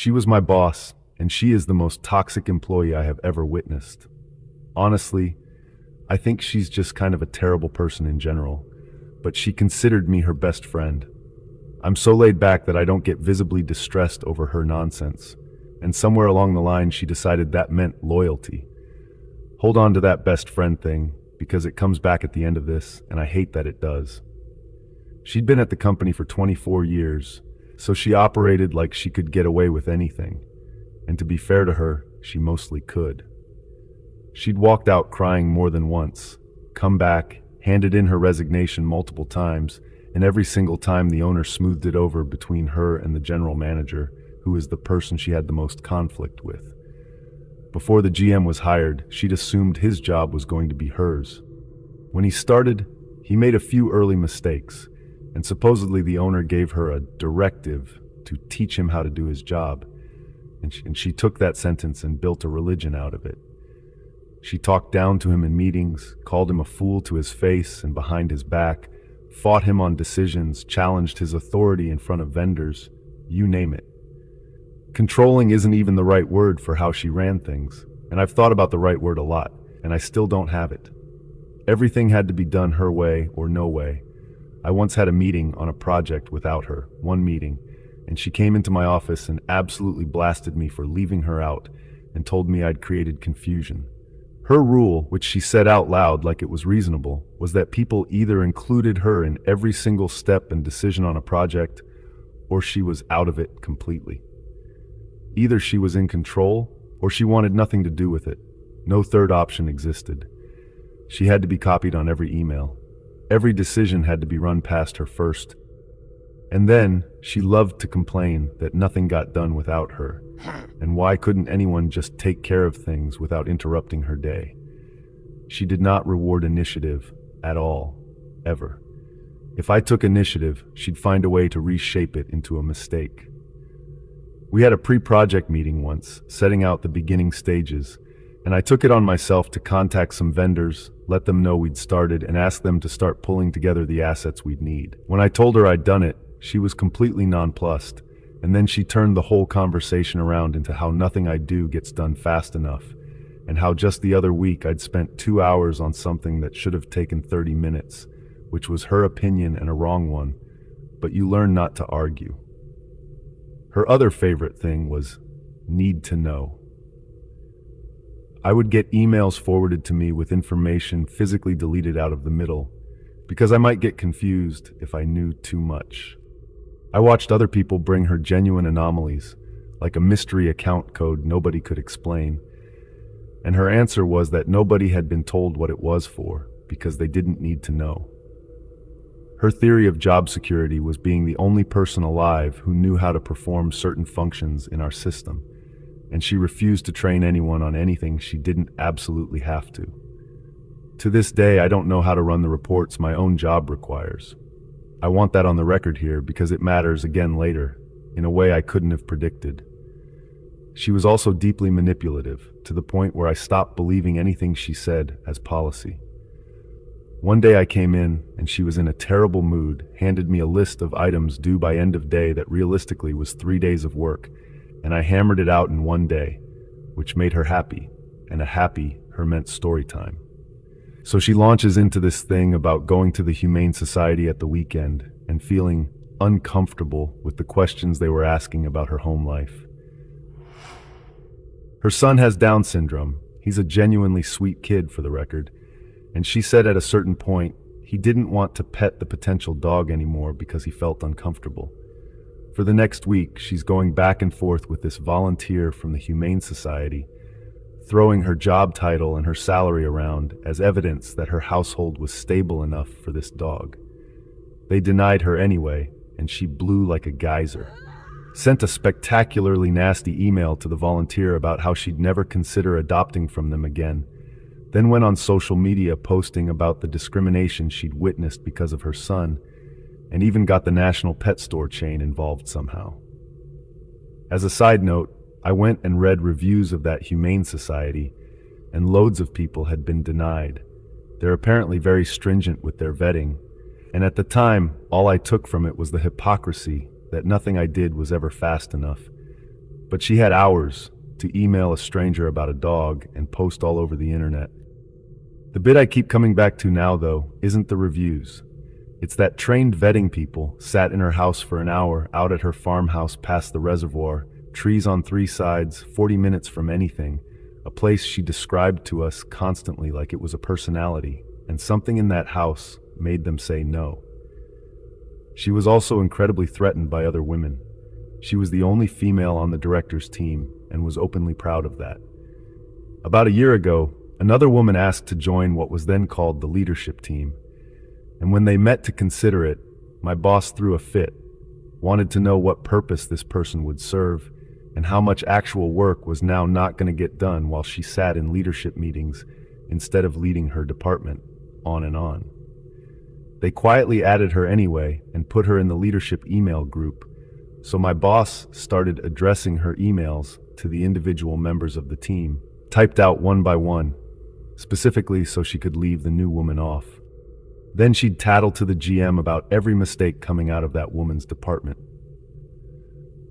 She was my boss, and she is the most toxic employee I have ever witnessed. Honestly, I think she's just kind of a terrible person in general, but she considered me her best friend. I'm so laid back that I don't get visibly distressed over her nonsense, and somewhere along the line she decided that meant loyalty. Hold on to that best friend thing, because it comes back at the end of this, and I hate that it does. She'd been at the company for 24 years, so she operated like she could get away with anything. And to be fair to her, she mostly could. She'd walked out crying more than once, come back, handed in her resignation multiple times, and every single time the owner smoothed it over between her and the general manager, who is the person she had the most conflict with. Before the GM was hired, she'd assumed his job was going to be hers. When he started, he made a few early mistakes, and supposedly the owner gave her a directive to teach him how to do his job, and she took that sentence and built a religion out of it. She talked down to him in meetings, called him a fool to his face and behind his back, fought him on decisions, challenged his authority in front of vendors, you name it. Controlling isn't even the right word for how she ran things, and I've thought about the right word a lot, and I still don't have it. Everything had to be done her way or no way. I once had a meeting on a project without her, one meeting, and she came into my office and absolutely blasted me for leaving her out and told me I'd created confusion. Her rule, which she said out loud like it was reasonable, was that people either included her in every single step and decision on a project, or she was out of it completely. Either she was in control, or she wanted nothing to do with it. No third option existed. She had to be copied on every email. Every decision had to be run past her first. And then, she loved to complain that nothing got done without her. And why couldn't anyone just take care of things without interrupting her day? She did not reward initiative at all, ever. If I took initiative, she'd find a way to reshape it into a mistake. We had a pre-project meeting once, setting out the beginning stages, and I took it on myself to contact some vendors, let them know we'd started, and ask them to start pulling together the assets we'd need. When I told her I'd done it, she was completely nonplussed, and then she turned the whole conversation around into how nothing I do gets done fast enough, and how just the other week I'd spent 2 hours on something that should have taken 30 minutes, which was her opinion and a wrong one, but you learn not to argue. Her other favorite thing was need to know. I would get emails forwarded to me with information physically deleted out of the middle, because I might get confused if I knew too much. I watched other people bring her genuine anomalies, like a mystery account code nobody could explain, and her answer was that nobody had been told what it was for, because they didn't need to know. Her theory of job security was being the only person alive who knew how to perform certain functions in our system, and she refused to train anyone on anything she didn't absolutely have to. To this day, I don't know how to run the reports my own job requires. I want that on the record here because it matters again later, in a way I couldn't have predicted. She was also deeply manipulative, to the point where I stopped believing anything she said as policy. One day I came in, and she was in a terrible mood, handed me a list of items due by end of day that realistically was 3 days of work, and I hammered it out in one day, which made her happy, and a happy her meant story time. So she launches into this thing about going to the Humane Society at the weekend and feeling uncomfortable with the questions they were asking about her home life. Her son has Down syndrome. He's a genuinely sweet kid, for the record, and she said at a certain point he didn't want to pet the potential dog anymore because he felt uncomfortable. For the next week, she's going back and forth with this volunteer from the Humane Society, throwing her job title and her salary around as evidence that her household was stable enough for this dog. They denied her anyway, and she blew like a geyser. Sent a spectacularly nasty email to the volunteer about how she'd never consider adopting from them again, then went on social media posting about the discrimination she'd witnessed because of her son, and even got the national pet store chain involved somehow. As a side note, I went and read reviews of that Humane Society, and loads of people had been denied. They're apparently very stringent with their vetting, and at the time, all I took from it was the hypocrisy that nothing I did was ever fast enough. But she had hours to email a stranger about a dog and post all over the internet. The bit I keep coming back to now, though, isn't the reviews. It's that trained vetting people sat in her house for an hour out at her farmhouse past the reservoir, trees on 3 sides, 40 minutes from anything, a place she described to us constantly like it was a personality, and something in that house made them say no. She was also incredibly threatened by other women. She was the only female on the director's team and was openly proud of that. About a year ago, another woman asked to join what was then called the leadership team. And when they met to consider it, my boss threw a fit, wanted to know what purpose this person would serve, and how much actual work was now not going to get done while she sat in leadership meetings instead of leading her department, on and on. They quietly added her anyway and put her in the leadership email group, so my boss started addressing her emails to the individual members of the team, typed out one by one, specifically so she could leave the new woman off. Then she'd tattle to the GM about every mistake coming out of that woman's department.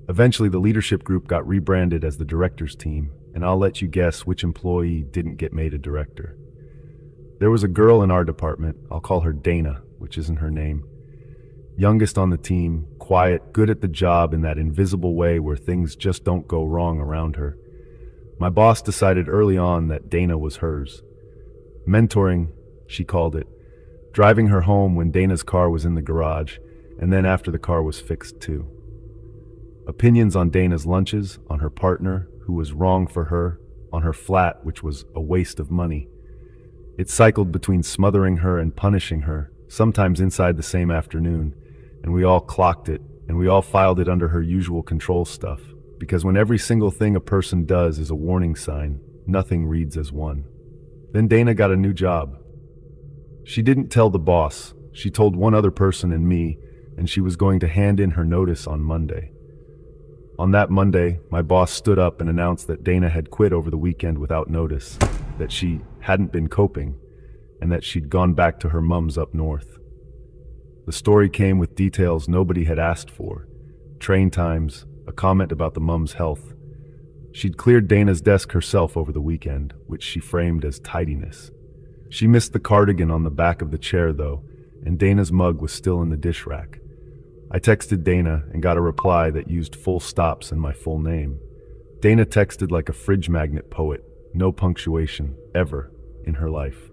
Eventually, the leadership group got rebranded as the director's team, and I'll let you guess which employee didn't get made a director. There was a girl in our department, I'll call her Dana, which isn't her name. Youngest on the team, quiet, good at the job in that invisible way where things just don't go wrong around her. My boss decided early on that Dana was hers. Mentoring, she called it, driving her home when Dana's car was in the garage, and then after the car was fixed too. Opinions on Dana's lunches, on her partner, who was wrong for her, on her flat, which was a waste of money. It cycled between smothering her and punishing her, sometimes inside the same afternoon, and we all clocked it, and we all filed it under her usual control stuff, because when every single thing a person does is a warning sign, nothing reads as one. Then Dana got a new job. She didn't tell the boss, she told one other person and me, and she was going to hand in her notice on Monday. On that Monday, my boss stood up and announced that Dana had quit over the weekend without notice, that she hadn't been coping, and that she'd gone back to her mum's up north. The story came with details nobody had asked for, train times, a comment about the mum's health. She'd cleared Dana's desk herself over the weekend, which she framed as tidiness. She missed the cardigan on the back of the chair, though, and Dana's mug was still in the dish rack. I texted Dana and got a reply that used full stops and my full name. Dana texted like a fridge magnet poet, no punctuation, ever, in her life.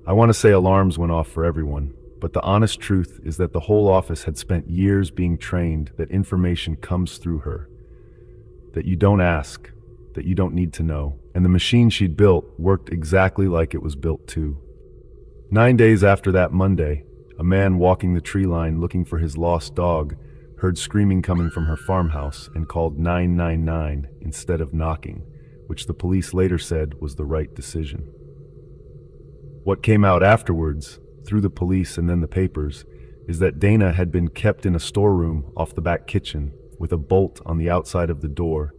I want to say alarms went off for everyone, but the honest truth is that the whole office had spent years being trained that information comes through her, that you don't ask, that you don't need to know, and the machine she'd built worked exactly like it was built to. 9 days after that Monday, a man walking the tree line looking for his lost dog heard screaming coming from her farmhouse and called 999 instead of knocking, which the police later said was the right decision. What came out afterwards, through the police and then the papers, is that Dana had been kept in a storeroom off the back kitchen with a bolt on the outside of the door,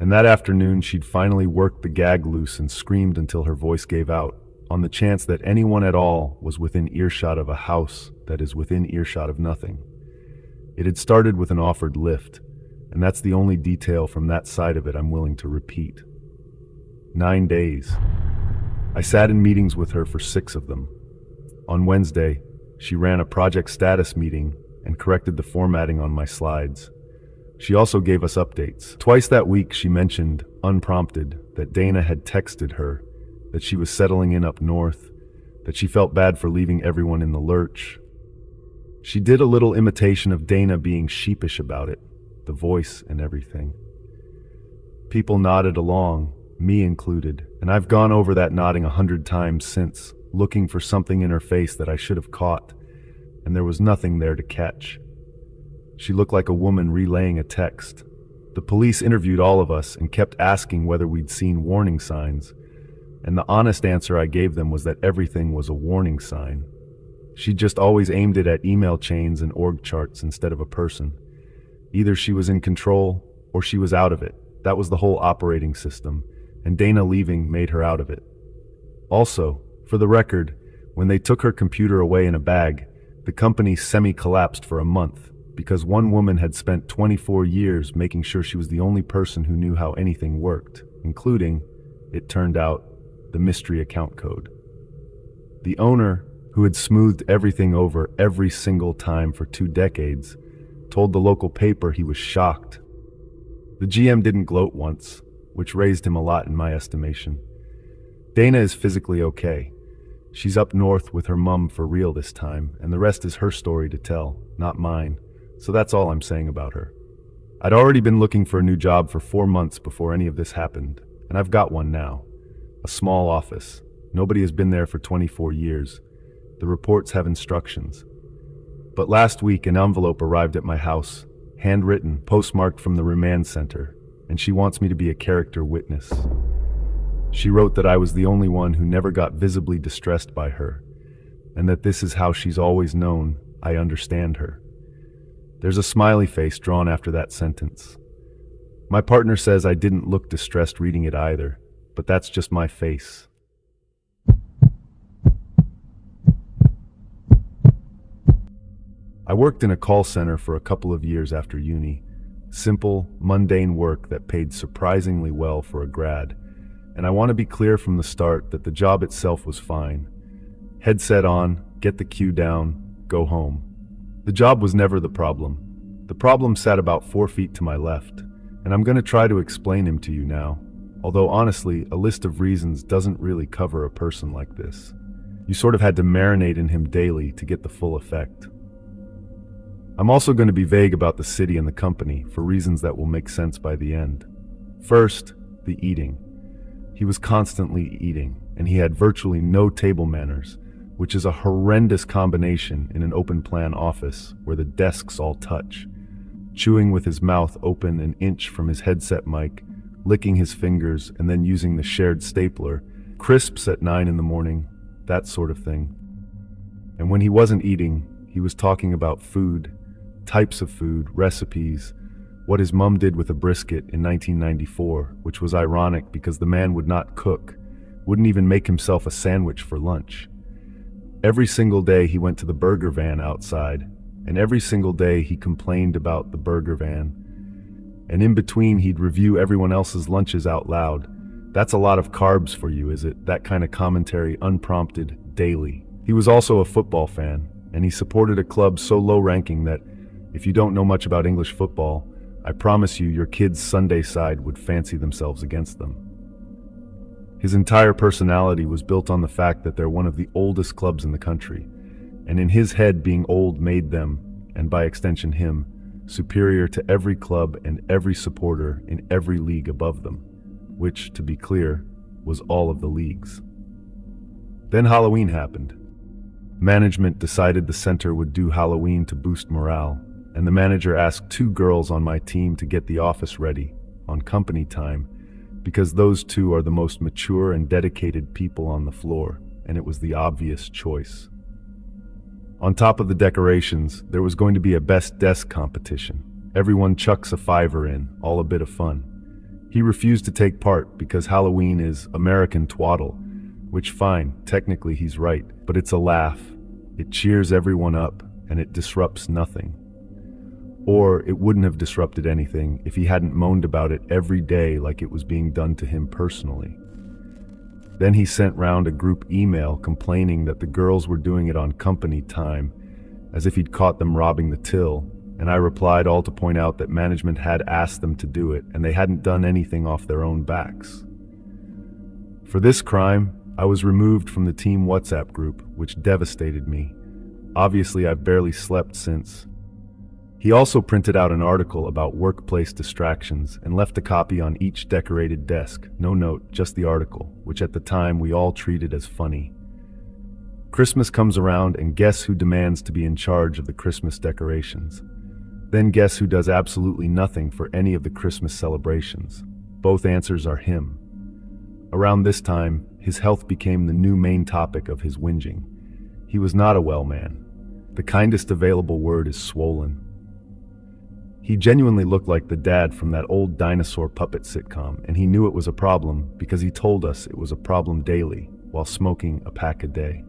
and that afternoon she'd finally worked the gag loose and screamed until her voice gave out, on the chance that anyone at all was within earshot of a house that is within earshot of nothing. It had started with an offered lift, and that's the only detail from that side of it I'm willing to repeat. 9 days. I sat in meetings with her for 6 of them. On Wednesday, she ran a project status meeting and corrected the formatting on my slides. She also gave us updates. Twice that week she mentioned, unprompted, that Dana had texted her, that she was settling in up north, that she felt bad for leaving everyone in the lurch. She did a little imitation of Dana being sheepish about it, the voice and everything. People nodded along, me included, and I've gone over that nodding 100 times since, looking for something in her face that I should have caught, and there was nothing there to catch. She looked like a woman relaying a text. The police interviewed all of us and kept asking whether we'd seen warning signs, and the honest answer I gave them was that everything was a warning sign. She just always aimed it at email chains and org charts instead of a person. Either she was in control or she was out of it. That was the whole operating system, and Dana leaving made her out of it. Also, for the record, when they took her computer away in a bag, the company semi-collapsed for a month, because one woman had spent 24 years making sure she was the only person who knew how anything worked, including, it turned out, the mystery account code. The owner, who had smoothed everything over every single time for 2 decades, told the local paper he was shocked. The GM didn't gloat once, which raised him a lot in my estimation. Dana is physically okay. She's up north with her mum for real this time, and the rest is her story to tell, not mine, so that's all I'm saying about her. I'd already been looking for a new job for 4 months before any of this happened, and I've got one now. A small office. Nobody has been there for 24 years. The reports have instructions. But last week an envelope arrived at my house, handwritten, postmarked from the remand center, and she wants me to be a character witness. She wrote that I was the only one who never got visibly distressed by her, and that this is how she's always known I understand her. There's a smiley face drawn after that sentence. My partner says I didn't look distressed reading it either, but that's just my face. I worked in a call center for a couple of years after uni. Simple, mundane work that paid surprisingly well for a grad. And I want to be clear from the start that the job itself was fine. Headset on, get the cue down, go home. The job was never the problem. The problem sat about 4 feet to my left, and I'm going to try to explain him to you now. Although honestly, a list of reasons doesn't really cover a person like this. You sort of had to marinate in him daily to get the full effect. I'm also going to be vague about the city and the company for reasons that will make sense by the end. First, the eating. He was constantly eating, and he had virtually no table manners, which is a horrendous combination in an open-plan office where the desks all touch. Chewing with his mouth open an inch from his headset mic, licking his fingers, and then using the shared stapler, crisps at 9 in the morning, that sort of thing. And when he wasn't eating, he was talking about food, types of food, recipes, what his mum did with a brisket in 1994, which was ironic because the man would not cook, wouldn't even make himself a sandwich for lunch. Every single day he went to the burger van outside, and every single day he complained about the burger van. And in between he'd review everyone else's lunches out loud. That's a lot of carbs for you, is it? That kind of commentary, unprompted, daily. He was also a football fan, and he supported a club so low-ranking that, if you don't know much about English football, I promise you your kids' Sunday side would fancy themselves against them. His entire personality was built on the fact that they're one of the oldest clubs in the country, and in his head being old made them, and by extension him, superior to every club and every supporter in every league above them, which, to be clear, was all of the leagues. Then Halloween happened. Management decided the center would do Halloween to boost morale, and the manager asked 2 girls on my team to get the office ready, on company time, because those 2 are the most mature and dedicated people on the floor, and it was the obvious choice. On top of the decorations, there was going to be a best desk competition. Everyone chucks a $5 in, all a bit of fun. He refused to take part because Halloween is American twaddle, which fine, technically he's right, but it's a laugh. It cheers everyone up, and it disrupts nothing. Or it wouldn't have disrupted anything if he hadn't moaned about it every day like it was being done to him personally. Then he sent round a group email complaining that the girls were doing it on company time, as if he'd caught them robbing the till, and I replied all to point out that management had asked them to do it and they hadn't done anything off their own backs. For this crime, I was removed from the team WhatsApp group, which devastated me. Obviously, I've barely slept since. He also printed out an article about workplace distractions and left a copy on each decorated desk. No note, just the article, which at the time we all treated as funny. Christmas comes around and guess who demands to be in charge of the Christmas decorations? Then guess who does absolutely nothing for any of the Christmas celebrations? Both answers are him. Around this time, his health became the new main topic of his whinging. He was not a well man. The kindest available word is swollen. He genuinely looked like the dad from that old dinosaur puppet sitcom, and he knew it was a problem because he told us it was a problem daily while smoking a pack a day.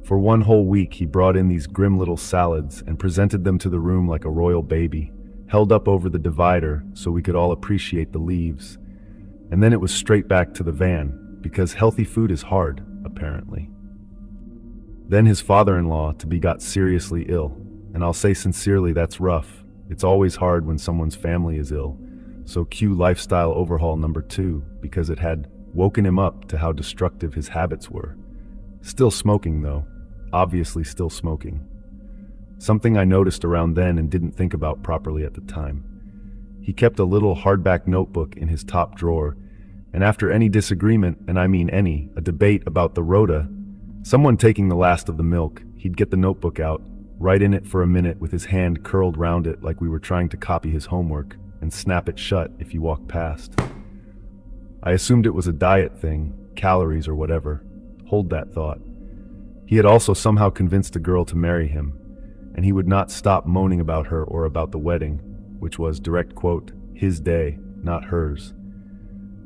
For one whole week, he brought in these grim little salads and presented them to the room like a royal baby, held up over the divider so we could all appreciate the leaves. And then it was straight back to the van, because healthy food is hard, apparently. Then his father-in-law to-be got seriously ill, and I'll say sincerely that's rough. It's always hard when someone's family is ill, so cue lifestyle overhaul number 2, because it had woken him up to how destructive his habits were. Still smoking though, obviously still smoking. Something I noticed around then and didn't think about properly at the time. He kept a little hardback notebook in his top drawer, and after any disagreement, and I mean any, a debate about the rota, someone taking the last of the milk, he'd get the notebook out, write in it for a minute with his hand curled round it like we were trying to copy his homework, and snap it shut if you walked past. I assumed it was a diet thing, calories or whatever. Hold that thought. He had also somehow convinced a girl to marry him, and he would not stop moaning about her or about the wedding, which was, direct quote, his day, not hers.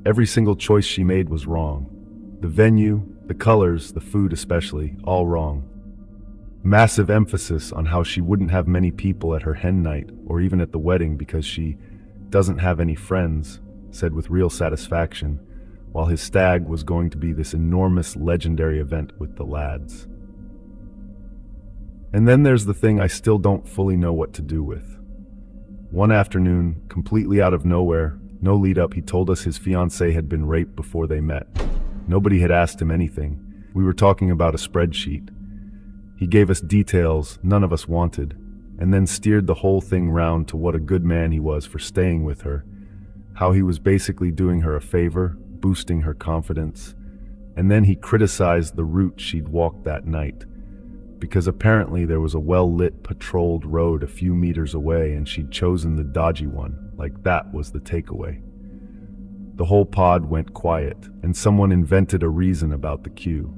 Every single choice she made was wrong. The venue, the colors, the food especially, all wrong. Massive emphasis on how she wouldn't have many people at her hen night or even at the wedding because she doesn't have any friends, said with real satisfaction, while his stag was going to be this enormous legendary event with the lads. And then there's the thing I still don't fully know what to do with. One afternoon, completely out of nowhere, no lead up, he told us his fiancée had been raped before they met. Nobody had asked him anything. We were talking about a spreadsheet. He gave us details none of us wanted, and then steered the whole thing round to what a good man he was for staying with her, how he was basically doing her a favor, boosting her confidence, and then he criticized the route she'd walked that night, because apparently there was a well-lit, patrolled road a few meters away and she'd chosen the dodgy one, like that was the takeaway. The whole pod went quiet, and someone invented a reason about the queue.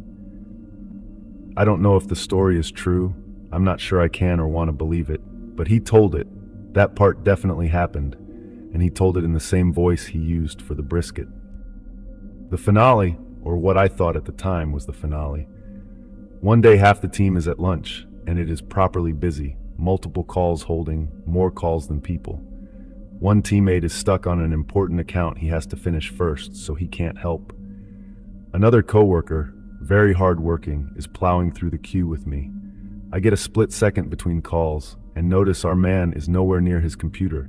I don't know if the story is true, I'm not sure I can or want to believe it, but he told it. That part definitely happened, and he told it in the same voice he used for the brisket. The finale, or what I thought at the time was the finale. One day half the team is at lunch, and it is properly busy, multiple calls holding, more calls than people. One teammate is stuck on an important account he has to finish first, so he can't help. Another coworker, very hardworking, is plowing through the queue with me. I get a split second between calls, and notice our man is nowhere near his computer.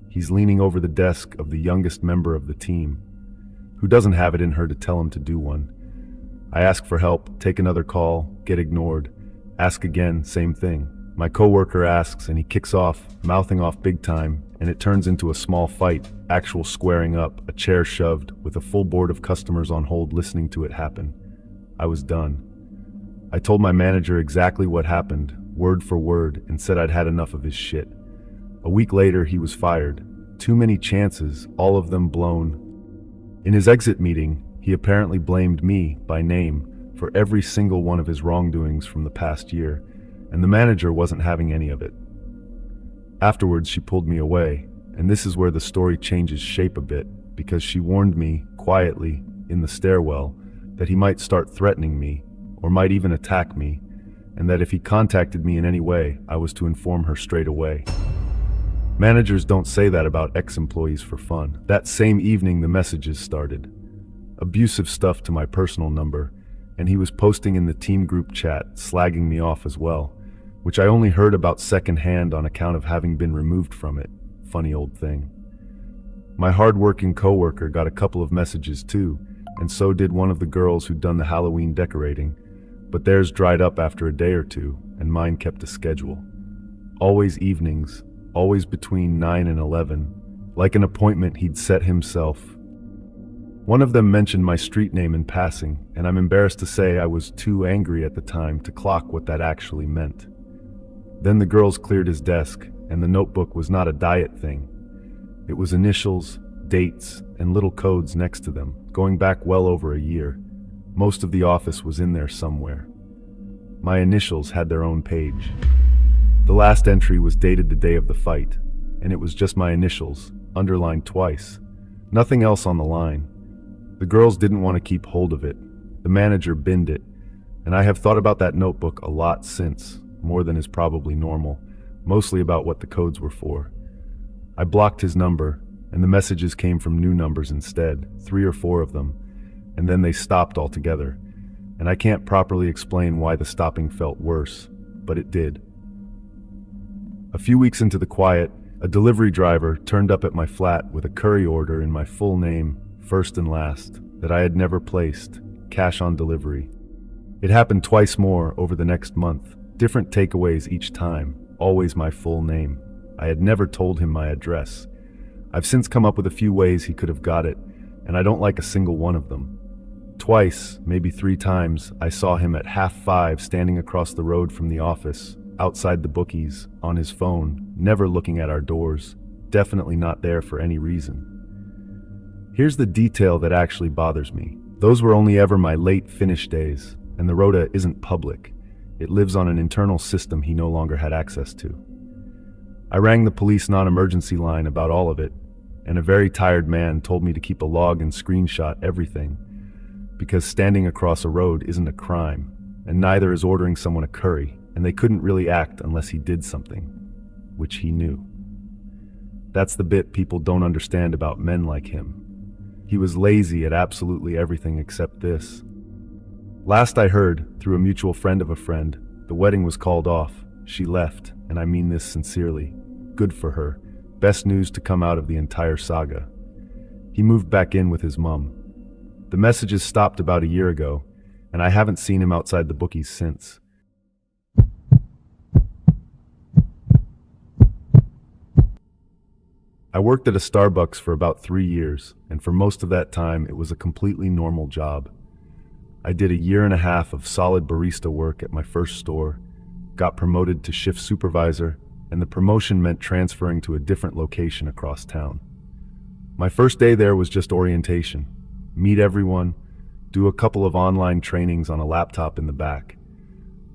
He's leaning over the desk of the youngest member of the team, who doesn't have it in her to tell him to do one. I ask for help, take another call, get ignored. Ask again, same thing. My coworker asks and he kicks off, mouthing off big time, and it turns into a small fight, actual squaring up, a chair shoved, with a full board of customers on hold listening to it happen. I was done. I told my manager exactly what happened, word for word, and said I'd had enough of his shit. A week later, he was fired. Too many chances, all of them blown. In his exit meeting, he apparently blamed me, by name, for every single one of his wrongdoings from the past year, and the manager wasn't having any of it. Afterwards, she pulled me away, and this is where the story changes shape a bit, because she warned me, quietly, in the stairwell, that he might start threatening me, or might even attack me, and that if he contacted me in any way, I was to inform her straight away. Managers don't say that about ex-employees for fun. That same evening, the messages started. Abusive stuff to my personal number, and he was posting in the team group chat, slagging me off as well, which I only heard about secondhand on account of having been removed from it. Funny old thing. My hard-working coworker got a couple of messages too, and so did one of the girls who'd done the Halloween decorating, but theirs dried up after a day or two, and mine kept a schedule. Always evenings, always between 9 and 11, like an appointment he'd set himself. One of them mentioned my street name in passing, and I'm embarrassed to say I was too angry at the time to clock what that actually meant. Then the girls cleared his desk, and the notebook was not a diet thing. It was initials, dates, and little codes next to them, going back well over a year. Most of the office was in there somewhere. My initials had their own page. The last entry was dated the day of the fight, and it was just my initials, underlined twice. Nothing else on the line. The girls didn't want to keep hold of it. The manager binned it, And I have thought about that notebook a lot since, more than is probably normal, mostly about what the codes were for. I blocked his number, and the messages came from new numbers instead, 3 or 4 of them, and then they stopped altogether. And I can't properly explain why the stopping felt worse, but it did. A few weeks into the quiet, a delivery driver turned up at my flat with a curry order in my full name, first and last, that I had never placed, cash on delivery. It happened twice more over the next month, different takeaways each time, always my full name. I had never told him my address. I've since come up with a few ways he could have got it, and I don't like a single one of them. Twice, maybe 3 times, I saw him at 4:30 standing across the road from the office, outside the bookies, on his phone, never looking at our doors, definitely not there for any reason. Here's the detail that actually bothers me. Those were only ever my late finish days, and the rota isn't public. It lives on an internal system he no longer had access to. I rang the police non-emergency line about all of it, and a very tired man told me to keep a log and screenshot everything, because standing across a road isn't a crime, and neither is ordering someone a curry, and they couldn't really act unless he did something, which he knew. That's the bit people don't understand about men like him. He was lazy at absolutely everything except this. Last I heard, through a mutual friend of a friend, the wedding was called off. She left, and I mean this sincerely. Good for her. Best news to come out of the entire saga. He moved back in with his mum. The messages stopped about a year ago, and I haven't seen him outside the bookies since. I worked at a Starbucks for about 3 years, and for most of that time it was a completely normal job. I did a 1.5 years of solid barista work at my first store, got promoted to shift supervisor, and the promotion meant transferring to a different location across town. My first day there was just orientation. Meet everyone, do a couple of online trainings on a laptop in the back.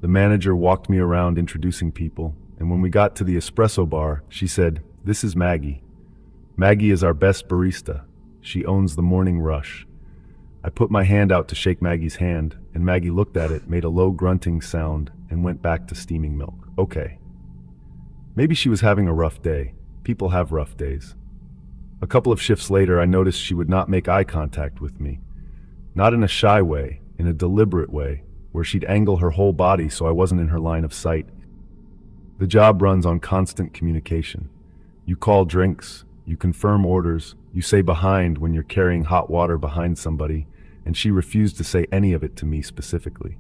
The manager walked me around introducing people, and when we got to the espresso bar, she said, "This is Maggie. Maggie is our best barista. She owns the morning rush." I put my hand out to shake Maggie's hand, and Maggie looked at it, made a low grunting sound, and went back to steaming milk. Okay. Maybe she was having a rough day. People have rough days. A couple of shifts later, I noticed she would not make eye contact with me. Not in a shy way, in a deliberate way, where she'd angle her whole body so I wasn't in her line of sight. The job runs on constant communication. You call drinks, you confirm orders, you say behind when you're carrying hot water behind somebody, and she refused to say any of it to me specifically.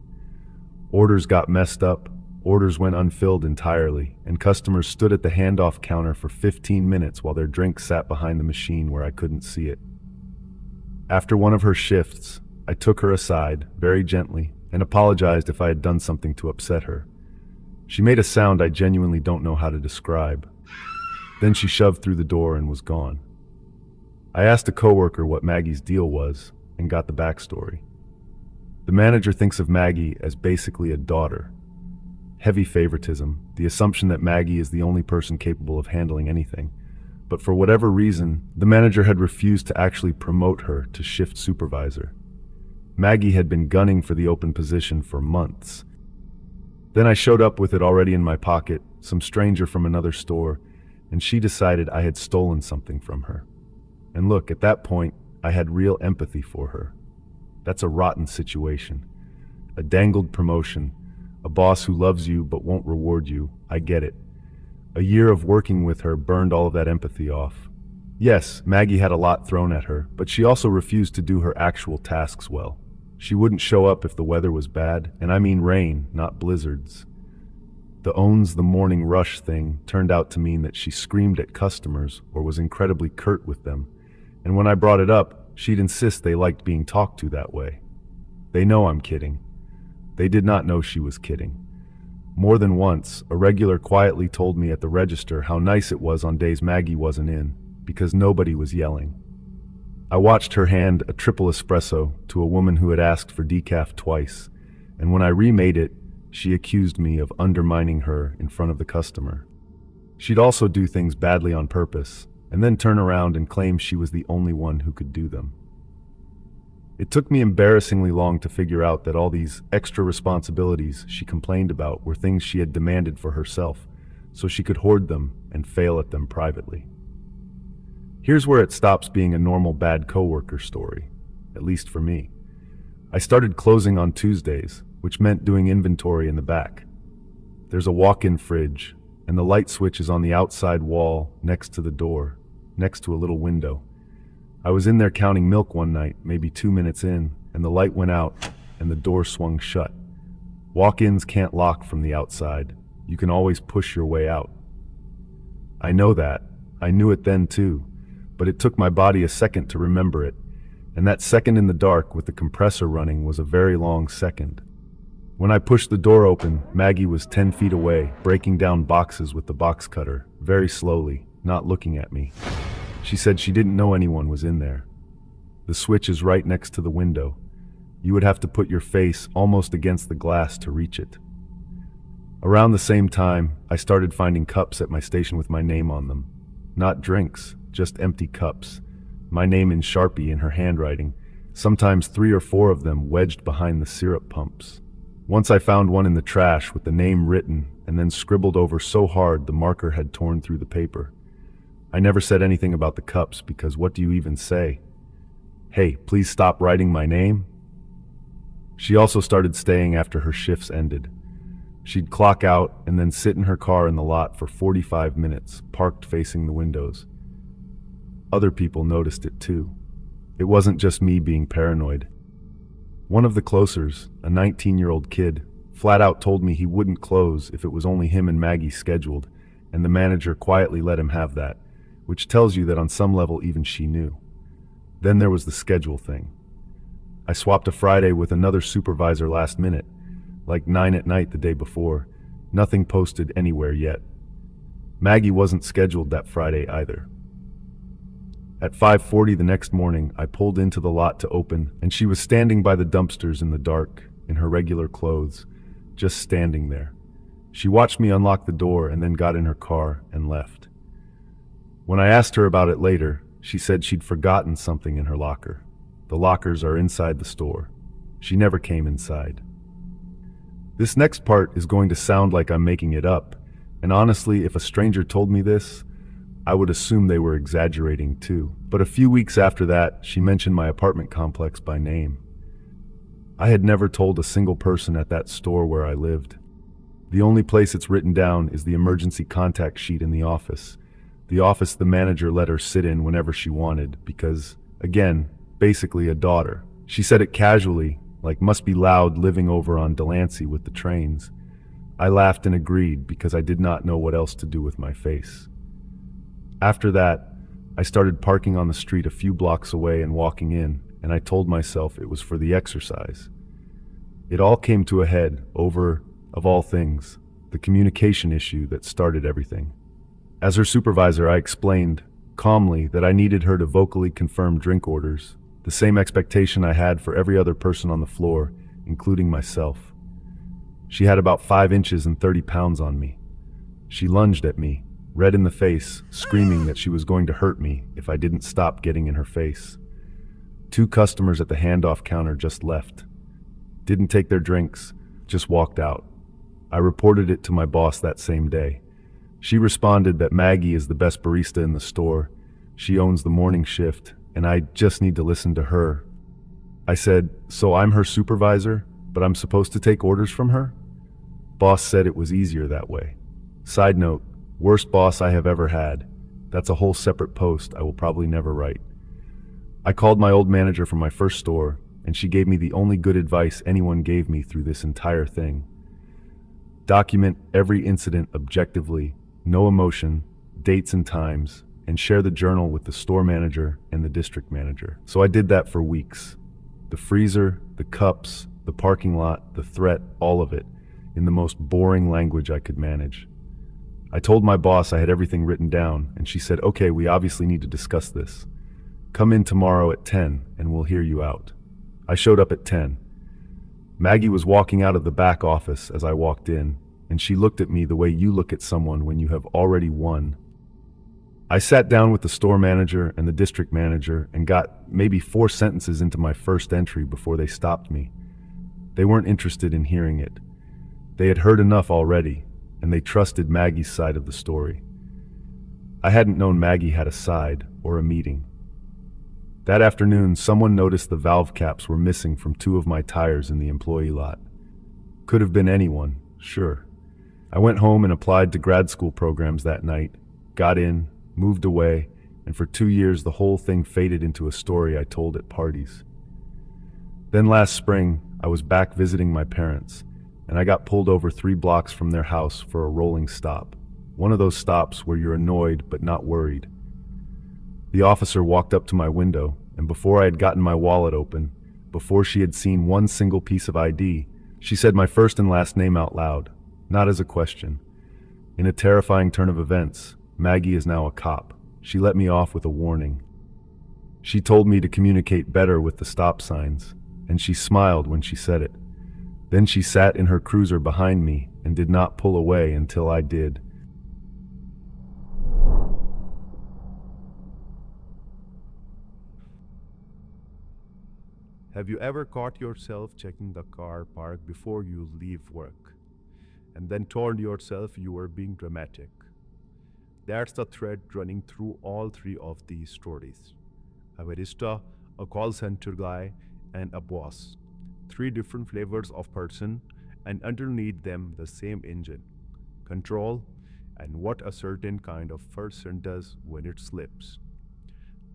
Orders got messed up, orders went unfilled entirely, and customers stood at the handoff counter for 15 minutes while their drink sat behind the machine where I couldn't see it. After one of her shifts, I took her aside, very gently, and apologized if I had done something to upset her. She made a sound I genuinely don't know how to describe. Then she shoved through the door and was gone. I asked a coworker what Maggie's deal was, and got the backstory. The manager thinks of Maggie as basically a daughter. Heavy favoritism, the assumption that Maggie is the only person capable of handling anything. But for whatever reason, the manager had refused to actually promote her to shift supervisor. Maggie had been gunning for the open position for months. Then I showed up with it already in my pocket, some stranger from another store, and she decided I had stolen something from her. And look, at that point, I had real empathy for her. That's a rotten situation. A dangled promotion, a boss who loves you but won't reward you, I get it. A year of working with her burned all of that empathy off. Yes, Maggie had a lot thrown at her, but she also refused to do her actual tasks well. She wouldn't show up if the weather was bad, and I mean rain, not blizzards. The owns the morning rush thing turned out to mean that she screamed at customers or was incredibly curt with them, and when I brought it up, she'd insist they liked being talked to that way. They know I'm kidding. They did not know she was kidding. More than once, a regular quietly told me at the register how nice it was on days Maggie wasn't in, because nobody was yelling. I watched her hand a triple espresso to a woman who had asked for decaf twice, and when I remade it, she accused me of undermining her in front of the customer. She'd also do things badly on purpose, and then turn around and claim she was the only one who could do them. It took me embarrassingly long to figure out that all these extra responsibilities she complained about were things she had demanded for herself, so she could hoard them and fail at them privately. Here's where it stops being a normal bad coworker story, at least for me. I started closing on Tuesdays, which meant doing inventory in the back. There's a walk-in fridge, and the light switch is on the outside wall next to the door, next to a little window. I was in there counting milk one night, maybe 2 minutes in, and the light went out and the door swung shut. Walk-ins can't lock from the outside. You can always push your way out. I know that. I knew it then too, but it took my body a second to remember it, and that second in the dark with the compressor running was a very long second. When I pushed the door open, Maggie was 10 feet away, breaking down boxes with the box cutter, very slowly, not looking at me. She said she didn't know anyone was in there. The switch is right next to the window. You would have to put your face almost against the glass to reach it. Around the same time, I started finding cups at my station with my name on them. Not drinks, just empty cups. My name in Sharpie in her handwriting, sometimes 3 or 4 of them wedged behind the syrup pumps. Once I found one in the trash with the name written and then scribbled over so hard the marker had torn through the paper. I never said anything about the cups because what do you even say? Hey, please stop writing my name? She also started staying after her shifts ended. She'd clock out and then sit in her car in the lot for 45 minutes, parked facing the windows. Other people noticed it too. It wasn't just me being paranoid. One of the closers, a 19-year-old kid, flat out told me he wouldn't close if it was only him and Maggie scheduled, and the manager quietly let him have that, which tells you that on some level even she knew. Then there was the schedule thing. I swapped a Friday with another supervisor last minute, like 9 at night the day before. Nothing posted anywhere yet. Maggie wasn't scheduled that Friday either. At 5:40 the next morning, I pulled into the lot to open, and she was standing by the dumpsters in the dark, in her regular clothes, just standing there. She watched me unlock the door and then got in her car and left. When I asked her about it later, she said she'd forgotten something in her locker. The lockers are inside the store. She never came inside. This next part is going to sound like I'm making it up, and honestly, if a stranger told me this, I would assume they were exaggerating too. But a few weeks after that, she mentioned my apartment complex by name. I had never told a single person at that store where I lived. The only place it's written down is the emergency contact sheet in the office the manager let her sit in whenever she wanted because, again, basically a daughter. She said it casually, like must be loud living over on Delancey with the trains. I laughed and agreed because I did not know what else to do with my face. After that, I started parking on the street a few blocks away and walking in, and I told myself it was for the exercise. It all came to a head over, of all things, the communication issue that started everything. As her supervisor, I explained, calmly, that I needed her to vocally confirm drink orders, the same expectation I had for every other person on the floor, including myself. She had about 5 inches and 30 pounds on me. She lunged at me, red in the face, screaming that she was going to hurt me if I didn't stop getting in her face. 2 customers at the handoff counter just left. Didn't take their drinks, just walked out. I reported it to my boss that same day. She responded that Maggie is the best barista in the store. She owns the morning shift, and I just need to listen to her. I said, so I'm her supervisor, but I'm supposed to take orders from her? Boss said it was easier that way. Side note, worst boss I have ever had. That's a whole separate post I will probably never write. I called my old manager from my first store, and she gave me the only good advice anyone gave me through this entire thing. Document every incident objectively, no emotion, dates and times, and share the journal with the store manager and the district manager. So I did that for weeks. The freezer, the cups, the parking lot, the threat, all of it, in the most boring language I could manage. I told my boss I had everything written down, and she said, okay, we obviously need to discuss this. Come in tomorrow at 10, and we'll hear you out. I showed up at 10. Maggie was walking out of the back office as I walked in, and she looked at me the way you look at someone when you have already won. I sat down with the store manager and the district manager and got maybe 4 sentences into my first entry before they stopped me. They weren't interested in hearing it. They had heard enough already, and they trusted Maggie's side of the story. I hadn't known Maggie had a side or a meeting. That afternoon, someone noticed the valve caps were missing from 2 of my tires in the employee lot. Could have been anyone, sure. I went home and applied to grad school programs that night, got in, moved away, and for 2 years the whole thing faded into a story I told at parties. Then last spring, I was back visiting my parents, and I got pulled over 3 blocks from their house for a rolling stop. One of those stops where you're annoyed but not worried. The officer walked up to my window, and before I had gotten my wallet open, before she had seen one single piece of ID, she said my first and last name out loud, not as a question. In a terrifying turn of events, Maggie is now a cop. She let me off with a warning. She told me to communicate better with the stop signs, and she smiled when she said it. Then she sat in her cruiser behind me and did not pull away until I did. Have you ever caught yourself checking the car park before you leave work, and then told yourself you were being dramatic? That's the thread running through all 3 of these stories. A barista, a call center guy, and a boss. 3 different flavors of person, and underneath them the same engine. Control, and what a certain kind of person does when it slips.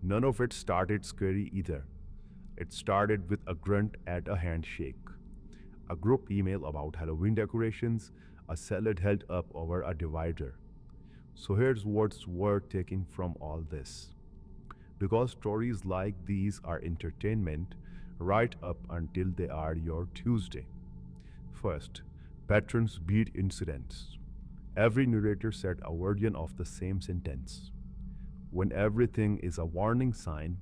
None of it started scary either. It started with a grunt at a handshake, a group email about Halloween decorations, a salad held up over a divider. So here's what's worth taking from all this. Because stories like these are entertainment right up until they are your Tuesday. First, patrons beat incidents. Every narrator said a version of the same sentence. When everything is a warning sign,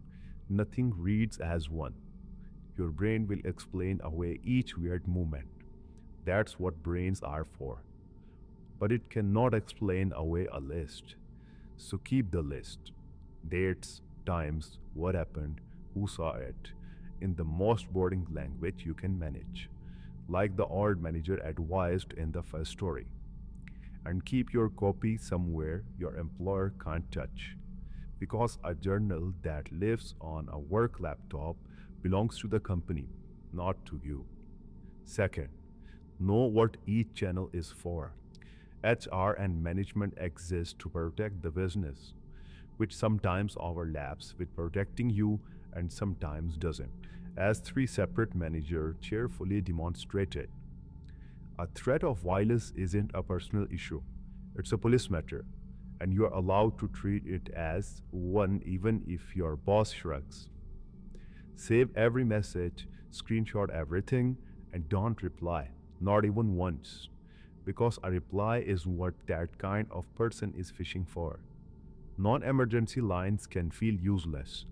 nothing reads as one. Your brain will explain away each weird movement. That's what brains are for. But it cannot explain away a list. So keep the list. Dates, times, what happened, who saw it, in the most boring language you can manage, like the old manager advised in the first story. And keep your copy somewhere your employer can't touch, because a journal that lives on a work laptop belongs to the company, not to you. Second, know what each channel is for. HR and management exist to protect the business, which sometimes overlaps with protecting you and sometimes doesn't, as 3 separate managers cheerfully demonstrated. A threat of violence isn't a personal issue, it's a police matter, and you are allowed to treat it as one even if your boss shrugs. Save every message, screenshot everything, and don't reply, not even once, because a reply is what that kind of person is fishing for. Non-emergency lines can feel useless,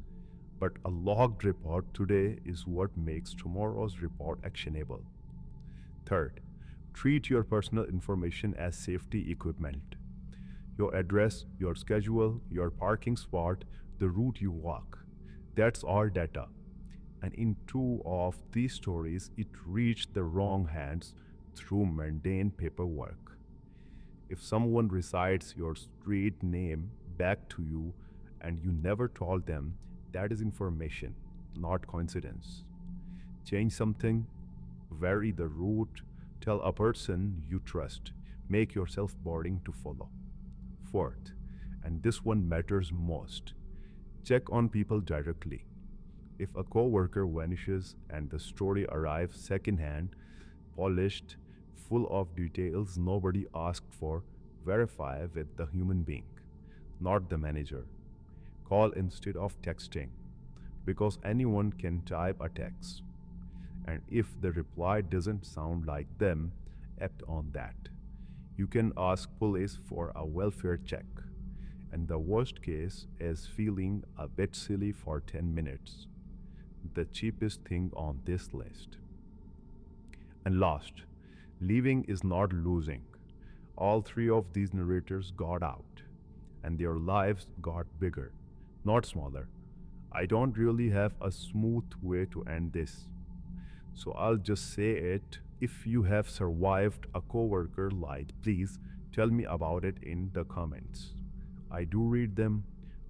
but a logged report today is what makes tomorrow's report actionable. Third, treat your personal information as safety equipment. Your address, your schedule, your parking spot, the route you walk. That's all data. And in 2 of these stories, it reached the wrong hands through mundane paperwork. If someone recites your street name back to you and you never told them, that is information, not coincidence. Change something, vary the route, tell a person you trust, make yourself boring to follow. Fourth, and this one matters most, check on people directly. If a coworker vanishes and the story arrives secondhand, polished, full of details nobody asked for, verify with the human being, not the manager. Call instead of texting, because anyone can type a text. And if the reply doesn't sound like them, act on that. You can ask police for a welfare check. And the worst case is feeling a bit silly for 10 minutes. The cheapest thing on this list. And last, leaving is not losing. All 3 of these narrators got out. and their lives got bigger, not smaller. I don't really have a smooth way to end this, so I'll just say it. If you have survived a coworker lie, please tell me about it in the comments. I do read them.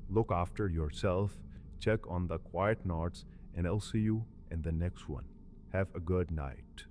Look after yourself, check on the quiet notes, and I'll see you in the next one. Have a good night.